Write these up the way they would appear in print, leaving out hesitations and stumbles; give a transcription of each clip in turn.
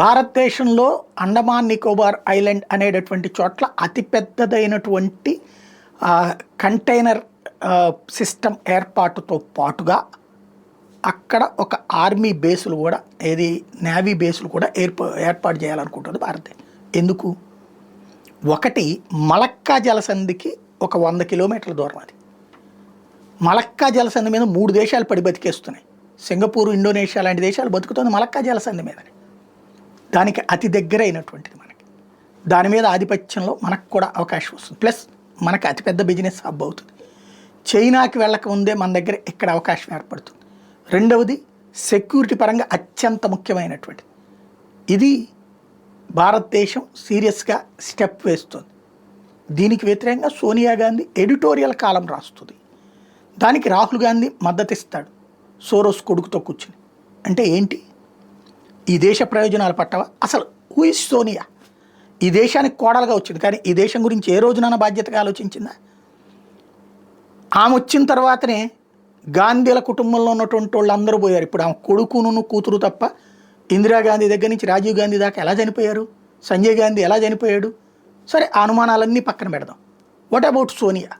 భారతదేశంలో అండమాన్ నికోబార్ ఐలాండ్ అనేటటువంటి చోట్ల అతిపెద్దదైనటువంటి కంటైనర్ సిస్టమ్ ఏర్పాటుతో పాటుగా అక్కడ ఒక ఆర్మీ బేసులు కూడా నేవీ బేసులు కూడా ఏర్పాటు చేయాలనుకుంటుంది భారతదేశం. ఎందుకు? ఒకటి, మలక్కా జలసంధికి ఒక 100 కిలోమీటర్ల దూరం. అది మలక్కా జలసంధి మీద 3 దేశాలు పడి బతికేస్తున్నాయి. సింగపూర్, ఇండోనేషియా లాంటి దేశాలు బతుకుతుంది మలక్కా జలసంధి మీదనే. దానికి అతి దగ్గర అయినటువంటిది మనకి. దాని మీద ఆధిపత్యంలో మనకు కూడా అవకాశం వస్తుంది. ప్లస్ మనకు అతిపెద్ద బిజినెస్ హబ్ అవుతుంది. చైనాకి వెళ్ళక ముందే మన దగ్గర ఇక్కడ అవకాశం ఏర్పడుతుంది. రెండవది, సెక్యూరిటీ పరంగా అత్యంత ముఖ్యమైనటువంటిది. ఇది భారతదేశం సీరియస్గా స్టెప్ వేస్తుంది. దీనికి వ్యతిరేకంగా సోనియా గాంధీ ఎడిటోరియల్ కాలం రాస్తుంది. దానికి రాహుల్ గాంధీ మద్దతు ఇస్తాడు సోరోస్ కొడుకుతో కూర్చుని. అంటే ఏంటి? ఈ దేశ ప్రయోజనాలు పట్టవా? అసలు హూ ఇస్ సోనియా? ఈ దేశానికి కోడలుగా వచ్చింది, కానీ ఈ దేశం గురించి ఏ రోజునైనా బాధ్యతగా ఆలోచించిందా? ఆమె వచ్చిన తర్వాతనే గాంధీల కుటుంబంలో ఉన్నటువంటి వాళ్ళు అందరూ పోయారు. ఇప్పుడు ఆమె కొడుకును కూతురు తప్ప ఇందిరాగాంధీ దగ్గర నుంచి రాజీవ్ గాంధీ దాకా ఎలా చనిపోయారు? సంజయ్ గాంధీ ఎలా చనిపోయాడు? సరే, ఆ అనుమానాలన్నీ పక్కన పెడదాం. What about Sonia?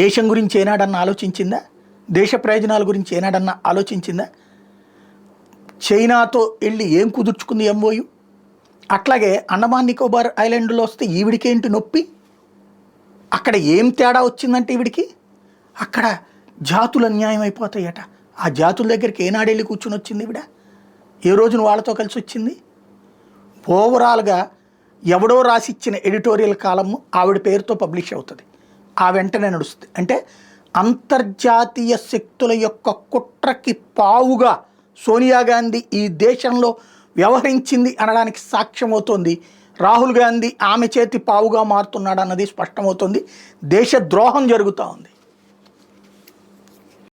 దేశం గురించి ఏనాడన్నా ఆలోచించిందా? దేశ ప్రయోజనాల గురించి ఏనాడన్నా ఆలోచించిందా? చైనాతో వెళ్ళి ఏం కుదుర్చుకుంది ఎంఓయు? అట్లాగే అండమాన్ నికోబార్ ఐలాండ్లో వస్తే ఈవిడికేంటి నొప్పి? అక్కడ ఏం తేడా వచ్చిందంటే ఈవిడికి అక్కడ జాతులు అన్యాయం అయిపోతాయట. ఆ జాతుల దగ్గరికి ఏనాడు వెళ్ళి కూర్చుని వచ్చింది ఈవిడ? ఏ రోజున వాళ్ళతో కలిసి వచ్చింది? ఓవరాల్గా ఎవడో రాసిచ్చిన ఎడిటోరియల్ కాలము ఆవిడ పేరుతో పబ్లిష్ అవుతుంది, ఆ వెంటనే నడుస్తుంది. అంటే అంతర్జాతీయ శక్తుల యొక్క కుట్రకి పావుగా సోనియా గాంధీ ఈ దేశంలో వ్యవహరించింది అనడానికి సాక్ష్యమవుతోంది. రాహుల్ గాంధీ ఆమె చేతి పావుగా మారుతున్నాడు అన్నది స్పష్టమవుతుంది. దేశ ద్రోహం జరుగుతూ ఉంది.